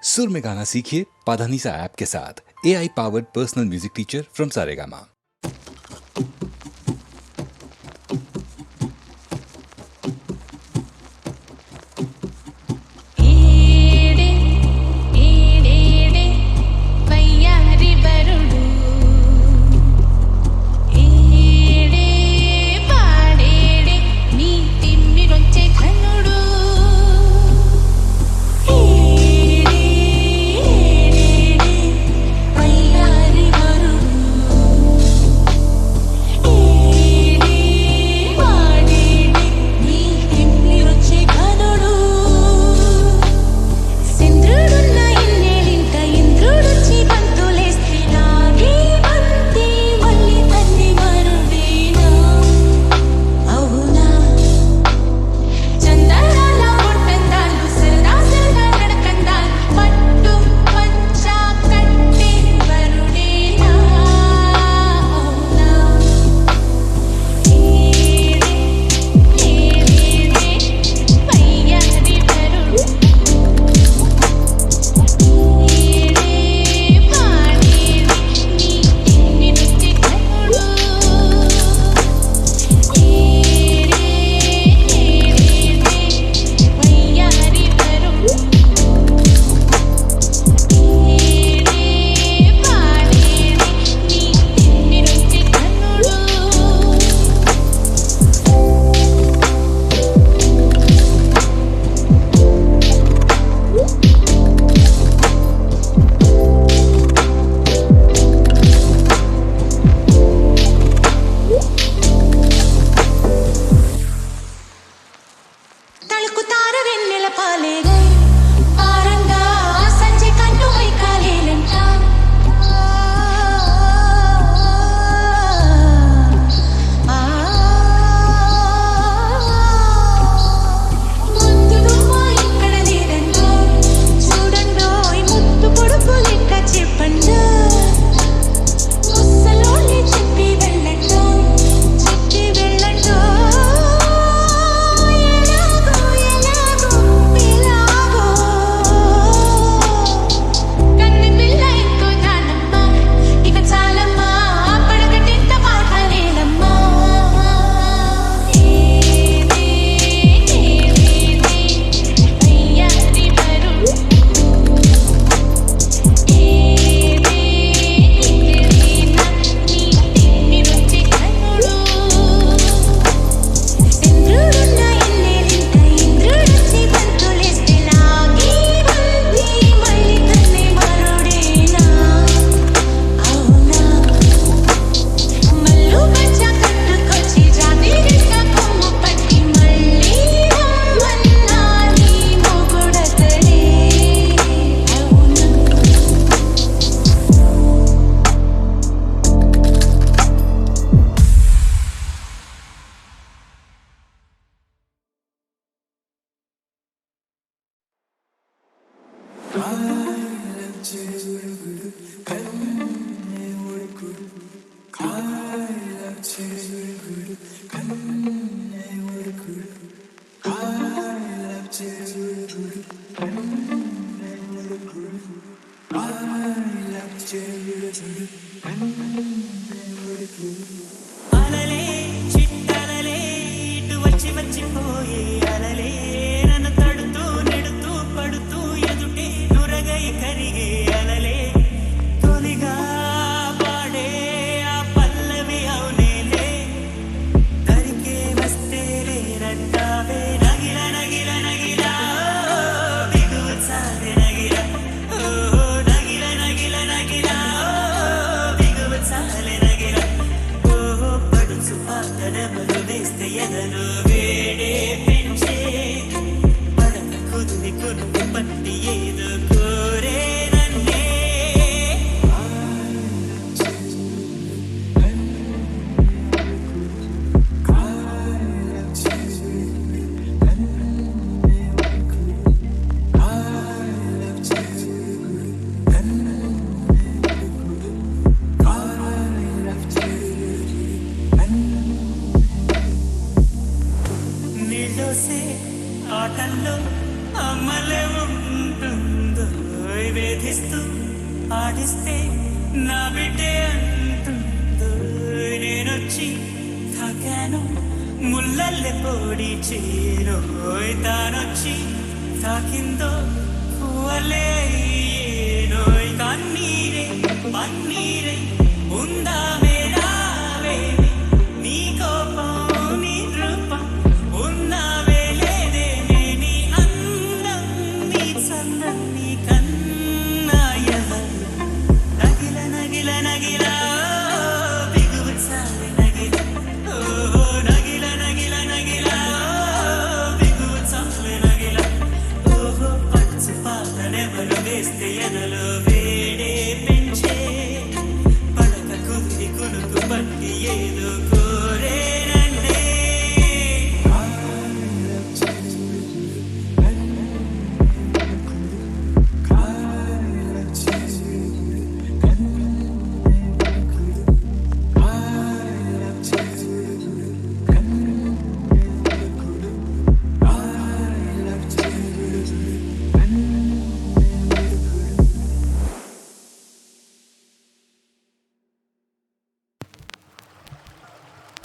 सुर में गाना सीखिए पाधानीसा ऐप के साथ। AI powered personal music teacher from Saregama. Oh వేధిస్తూ ఆడిస్తే నా బిడ్డే అంటుందో నేనొచ్చి తాకాను ముల్లల్లె పొడి చేరోయ్ తానొచ్చి తాకిందో పువ్వలే నోయ్ కన్నీరే పన్నీరే ఉందా మేరావే నీ కోపం నీ రూపం ఉన్నావే లేదే నీ అందం నీ చందం నీ కన్నాయవ నగిల నగిల నగిల బిగువు చాలి నగిల ఓ నగిల నగిల నగిల బిగువు చాలి నగిల ఓహో పచ్చు పాలనెవరు వేస్తే ఎనలో వేడే పెంచే పడక కుదిరి కునుకు పట్టి ఏదో కోరేనండే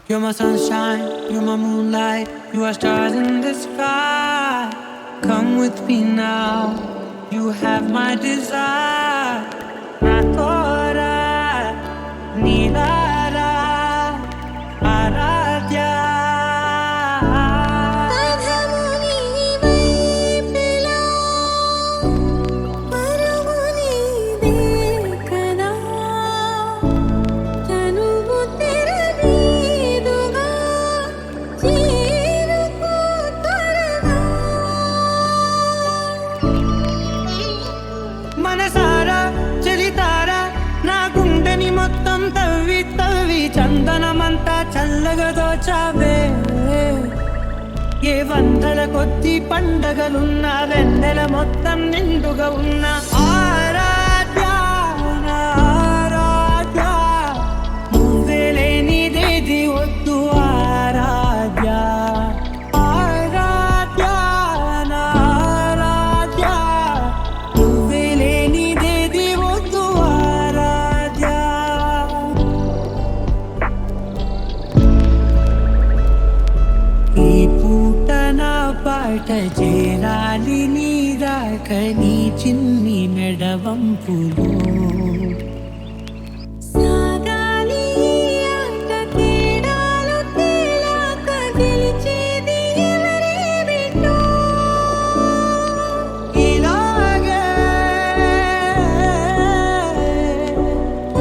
You're my sunshine, you're my moonlight, you are stars in the sky. Come with me now, you have my desire. Natora, Nilara, Aradya. మనసారా చలితారా నా గుండెని మొత్తం తవ్వి తవ్వి చందనమంతా చల్లగా దోచావే ఏ వందల కొద్ది పండగలున్నా వెన్నెల మొత్తం నిండుగా ఉన్న ఆరాధ్య నా ఆరాధ్య నువ్వే లేనిదేది వద్దు ఆరాధ్య ఆరాధ్య నా ఆరాధ్య నువ్వే లేనిదేది వద్దు ఆరాధ్య ఈ పూట నా పాట చేరాలి నీ రాక నీ చిన్ని మెడవంపులో సాగాలి ఆట తేడాలు తేలాక గెలిచేది ఎవరే బిడ్డో ఇలాగే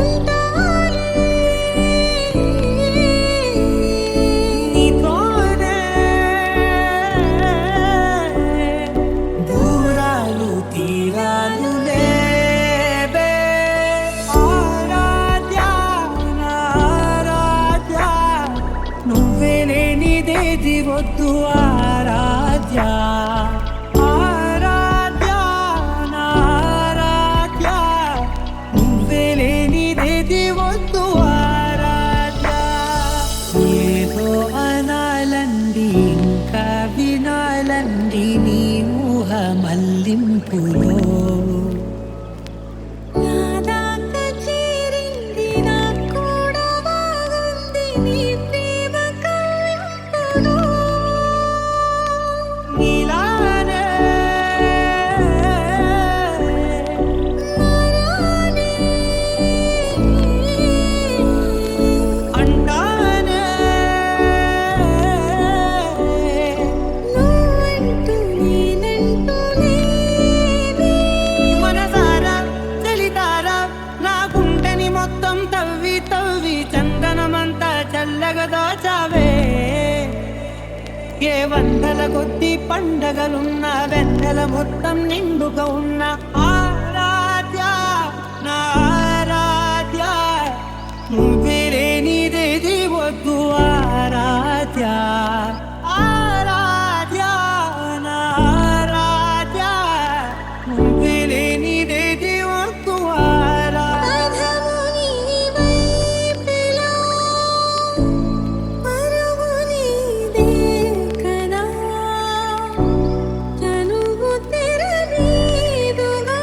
ఉంటాలే నీతోనే దూరాలు తీరాలు లేవే ఆరాధ్య నా ఆరాధ్య నువ్వే లేనిదేది వద్దు ఆరాధ్య ఆరాధ్య నా ఆరాధ్య నువ్వే లేనిదేది వద్దు ఆరాధ్య ఏదో అనాలండి ఇంకా వినాలండి నీ ఊహ మల్లింపులో నా దాకా చేరింది నాకు కూడా బాగుంది నీ ప్రేమ కవ్వింపులో నీలానే మారానే అంటానే నువ్వంటూ నేనంటూ లేనే మనసారా చలితారా నా గుండెని మొత్తం తవ్వి తవ్వి చందనమంతా చల్లగా దాచావే ఏ వందల కొద్ది పండగలున్న వెన్నెల మొత్తం నిండుగా ఉన్న ఆరాధ్య నా ఆరాధ్య నువ్వే లేనిదేది వద్దు ఆరాధ్య ఆరాధ్య నా ఆరాధ్య నువ్వే లేనిదేది వద్దు ఆరాధ్య అధముని వైపులో పరుగుని దేకనా చనువు తెర మీదుగా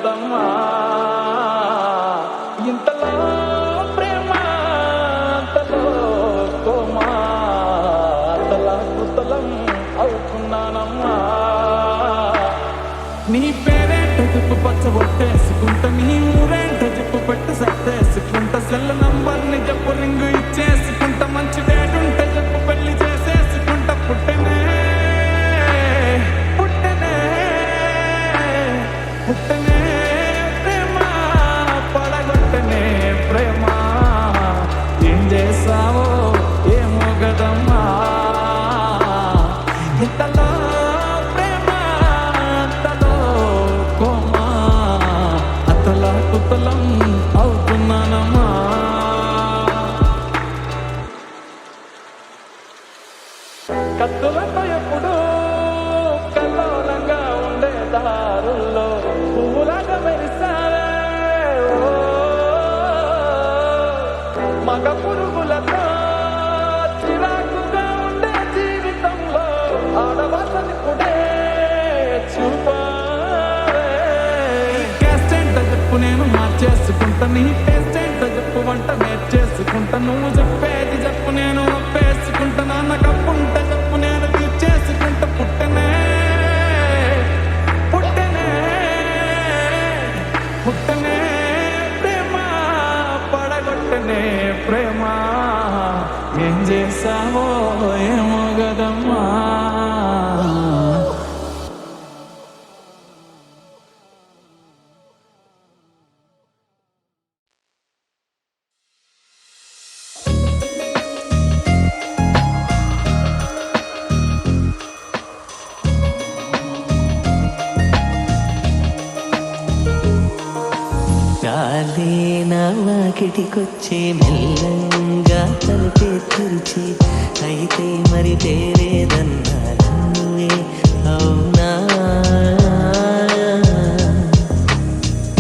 మొగదమ్మా ఇంతలో ప్రేమ అంతలో కోమా తలా కుతలం అవుతున్నానమ్మా నీ పేరేంటో చెప్పు పచ్చ ఒట్టేసుకుంటా నీ ఊరేంటో చెప్పు పెట్టి సర్దేసుకుంటా సెల్ నంబర్ని చెప్పు రింగు ఇచ్చేసుకుంటా మంచి డేట్ ఉంటే చెప్పు పెళ్లి చేసేసుకుంటా పుట్టనే పుట్టనే పుట్టనే ప్రేమ పడగొట్టనే ప్రేమ ఏం చేసావో ఏమో గదమ్మా ఇంతలో ప్రేమ అంతలో కోమా అతలా కుతలం అవుతున్నానమ్మా కత్తులతో ఎప్పుడు కల్లోలంగా ఉండే దారుల్లో పువ్వులాగా మెరిసావే ఓ, మగ పురుగులతో చిరాకుగా ఉండే జీవితంలో ఆడవాళ్ళని కూడా చూపావే క్యాస్ట్ ఏంటో చెప్పు నేను మార్చేసుకుంటా నీ టేస్ట్ ఏంటో చెప్పు వంట నేర్చేసుకుంటా నువ్వు చెప్పేది చెప్పు నేను ఒప్పేసుకుంటా నాన్న కప్పుంటే చెప్పు నేను తీర్చేసుకుంటా పుట్టనే పుట్టనే పుట్టనే ప్రేమ పడగొట్టనే ప్రేమ ఏం చేసావో ఏమో గదమ్మా గాలే నా వాకిటికొచ్చే మెల్లంగా తలుపే తెరిచి అయితే మరి పేరేదన్నా నువ్వే అవునా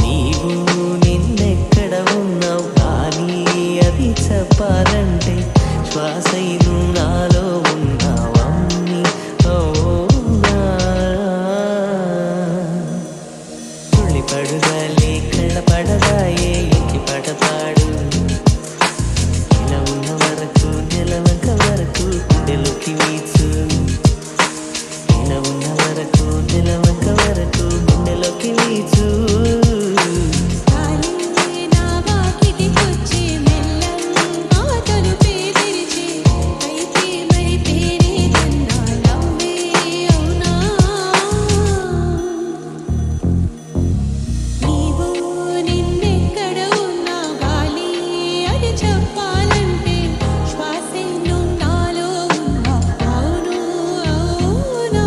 నీవు నిన్నెక్కడ ఉన్నావు కానీ అది చెప్పాలంటే శ్వాసైను నాలో ఉన్నావమ్మి అవునా తుళ్ళి పడుగాలి కళ్ళ పడదాయే ఎక్కి పడతాడు ఇలా ఉన్న వరకు నెలవంక వరకు గుండెలోకి వీచు ఇలా ఉన్న వరకు నెలవంక వరకు గుండెలోకి వీచు నా వాకిటికొచ్చి మెల్లంగా తలుపే తెరిచి అయితే మరి పేరేదన్నా నవ్వే అవునా నీవు నిన్నెక్కడ ఉన్నా గాలి అది చెప్పాలంటే శ్వాసెను నాలో ఉన్నా అవును అవునా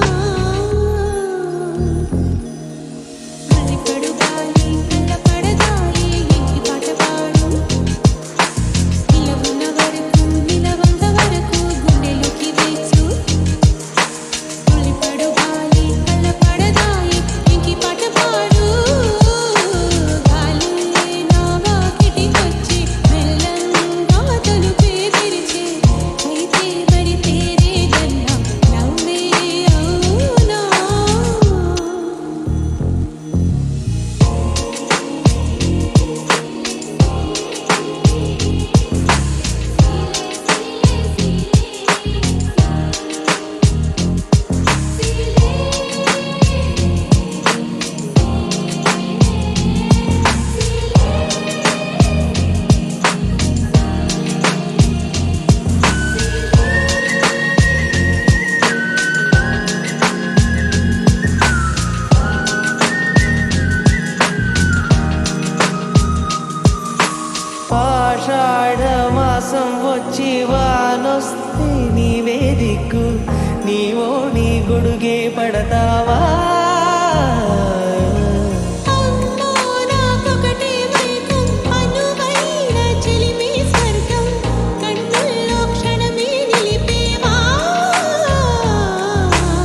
మరిపడు గాలి కళ్ళ పడదాయి ఎక్కి పాట పాడు ఇలా ఉన్న వరకు నిలవంక వరకు గుండెలోకి వేచు తొలిపడు గాలి కళ్ళ పడదాయి ఎక్కి పాట పాడు గాలి నా వాకిటికొచ్చి మెల్లంగా తలుపే తెరిచి అయితే మరి పేరేదన్నా నవ్వే అవునా ఆషాఢ మాసం వచ్చి వానొస్తే నీవే దిక్కు నీవో నీ గొడుగే పడతావా అమ్మో నాకొకటే మైకం అనువైన చెలిమి స్వర్గం కన్నుల్లో క్షణమే నిలిపేవా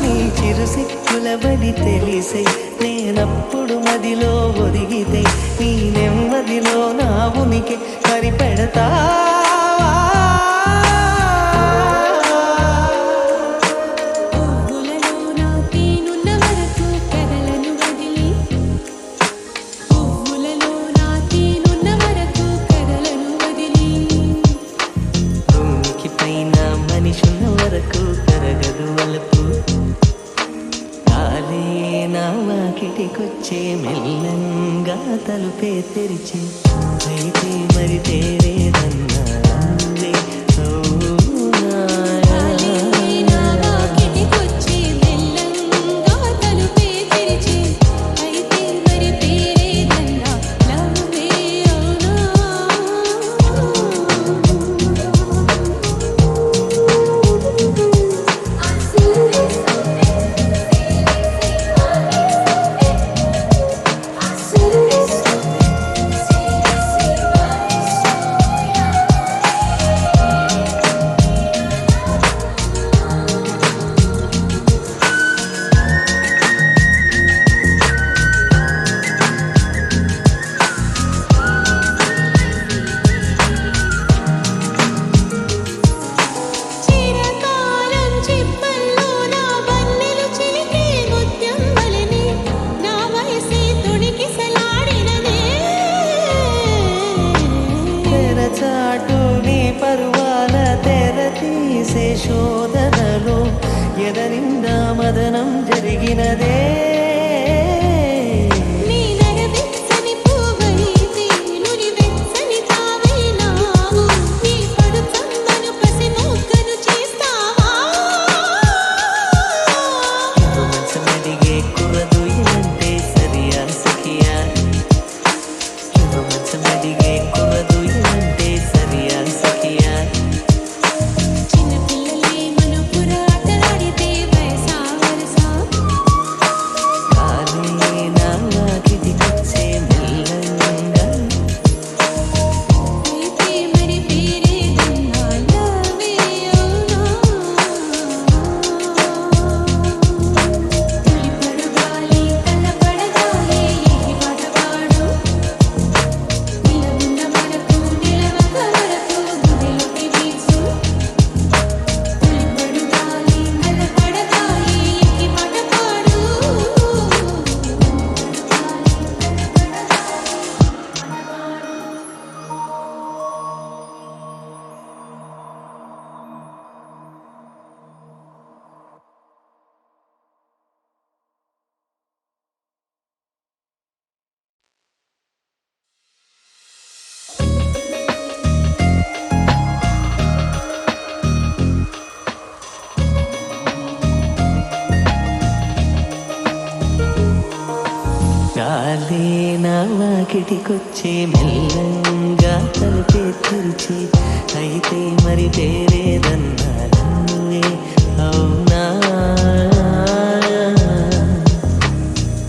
నీ చిరు సిక్కుల బడి తెలిసే నేనప్పుడు మదిలో ఒదిగితే నీ నెమ్మదిలో నా ఉనికి కరిపెడతా పువ్వులలో నా తేనున్న వరకు కదలను వదిలి కొచ్చే మెల్లంగా తలుపే తెరిచి అయితే మరి తేరేదన్నా నువ్వే అవునా? కిటికొచ్చి మెల్లంగా తలుపే తెరిచి అయితే మరి పేరేదన్నా లవ్వే అవునా? చిరకాలం చిప్పల్లో నా బన్నెలు చిలికే ముత్యం వలెనే నా వయసే తొణికిసలాడినదే. తెరచాటు నీ పరువాల తెర తీసే శోధనలో ఎదరిందా మదనం జరిగినదే. నీ నరవెచ్చని పువ్వైతే నురివెచ్చని తావైనావు. నీ పడుచమ్మను పసి మొగ్గను చేస్తావా? మంచమడిగే కురదుయ్యంటే సరియా సఖియా? మంచమడిగే కురదుయ్యంటే సరియా సఖియా? చిన్న పిల్లలే మనుపుర ఆటలాడితే వయసా వరసా? కాలే నా కిటికొచ్చే మెల్లంగా అయితే మరి పేరేదన్నా లవ్వే అవునా? తొలిపడు గాలి కళ్ళపడగాలి ఈ పాట పాడు. నిలవున్న వరకు నిలవక వరకు గుండెలోకి వీచు. తొలిపడు గాలి కళ్ళపడగాలి ఈ పాట పాడు. గాలే నా కిటికొచ్చే మెల్లంగా తలుపే తెరిచి అయితే మరి పేరేదన్నా నువ్వే అవునా?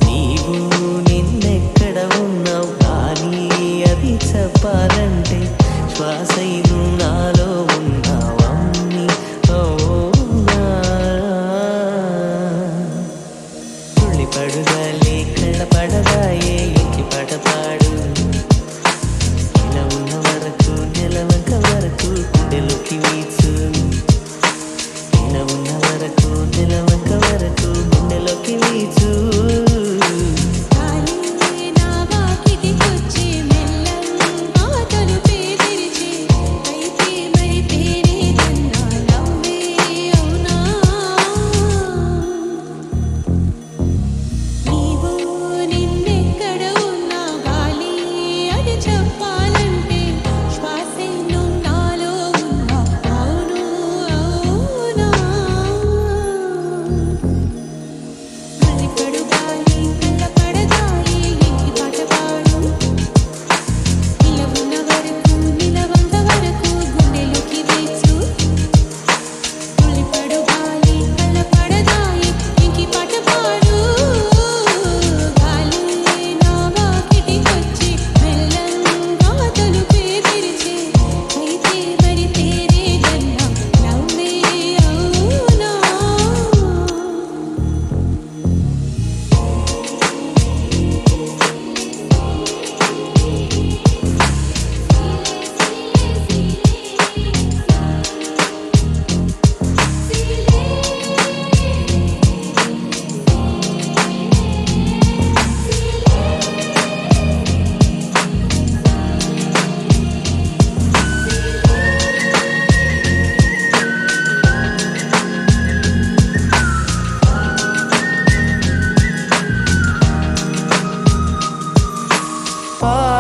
నీవు నిన్నెక్కడ ఉన్నావు కానీ అది చెప్పాలంటే శ్వాసైను నాలో ఉన్నావమ్మి అవునా? తుళ్ళిపడుగాలి కళ్ళపడదాయే ఎక్కి పడతాడు. ఇలా ఉన్న వరకు నెలవంక వరకు గుండెలోకి వీచు. ఇలా ఉన్న వరకు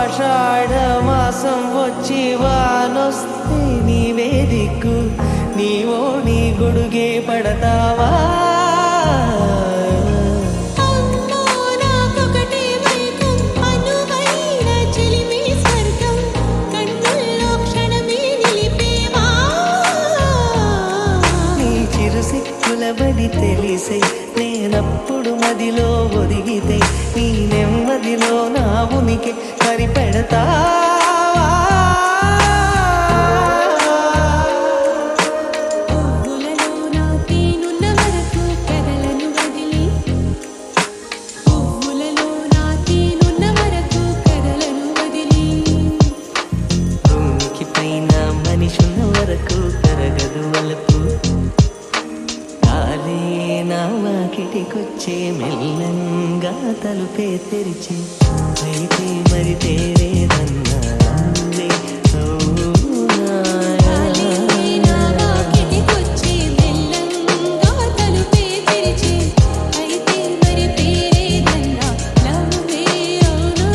ఆషాఢ మాసం వచ్చి వానొస్తే నీవే దిక్కు నీవో నీ గొడుగే పడతావా అమ్మో నాకొకటే మైకం అనువైన చెలిమి స్వర్గం కన్నుల్లో క్షణమే నిలిపేవా నీ చిరు సిక్కులబడి తెలిసే నేనప్పుడు మదిలో ఒదిగితే నీ నెమ్మదిలో నా ఉనికి సరిపెడతావా పువ్వులలో నా తేనున్న వరకు కదలను వదిలి పువ్వులలో నా తేనున్న వరకు కదలను వదిలి భూమికి పైన మనిషున్న వరకు కరగదు వలపు కాలే నా వాకిటికొచ్చే మెల్లంగా తలుపే తెరిచి అయితే మరి తేరేదన్నా నువ్వే అవునా? నా వాకిటికొచ్చి మెల్లంగా తలుపే తెరిచి అయితే మరి పేరేదన్నా లవ్వే అవునా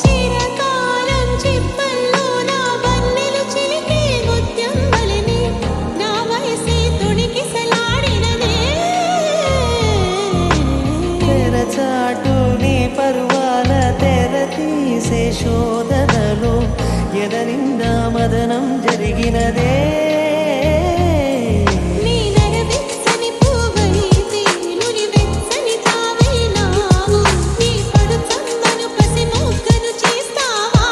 చిరకాలం చిప్పల్లో నా వన్నెలు చిలికే ముత్యం వలెనే నా వయసే తొణికిసలాడినదే తెరచాటు నీ పరువాల తెర తీసే శోధనలో ఎదరిందా మదనం జరిగినదే నీ నరవెచ్చని పూవైతే నులివెచ్చని తావేనావు నీ పడు చమ్మను పసి మొగ్గను చేస్తావా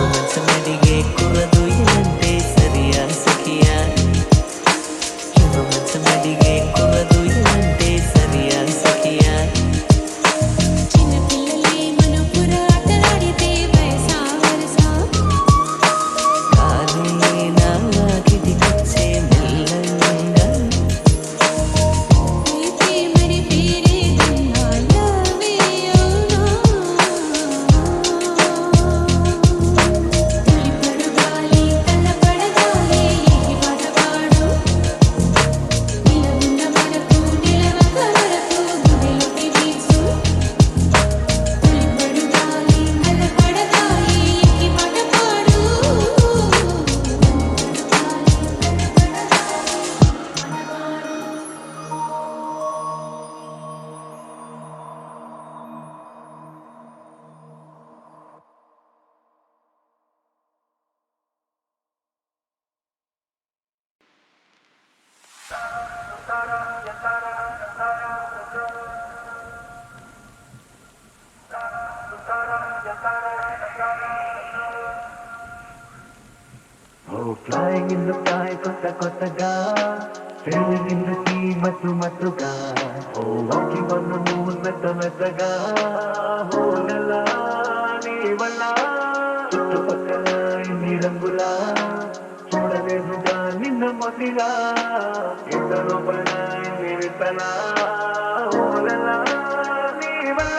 మంచమడిగే కుర్రదు అంటే సరియా సఖియా మంచమడిగే కుర్రదు అంటే సరియా సఖియా చిన్నపిల్లలే మనపుర ఆటలాడితే వయసా వరసా కాలే నా వాకిటికొచ్చే మెల్లంగా అయితే మరి పేరేదన్నా లవ్వే అవునా తొలి పడుగాలి తల్లపడగాలి ఈ పాట పాడు నిలవున్న వరకు నిలవక వరకు గుండెలోకి వీచు తొలి పడుగాలి తల్లపడగాలి ఈ పాట పాడు Oh, flying in the sky, kotta sailing in the sea, matuga. Oh, walking on the moon, metaga. Oh, nala, nee valla, చుట్టుపక్కల ఇన్ని రంగులా చూడలేదుగా నిన్న మొదటిగా ఇంత లోపల ఇన్ని విత్తలా ఓ నలా నీ వల్ల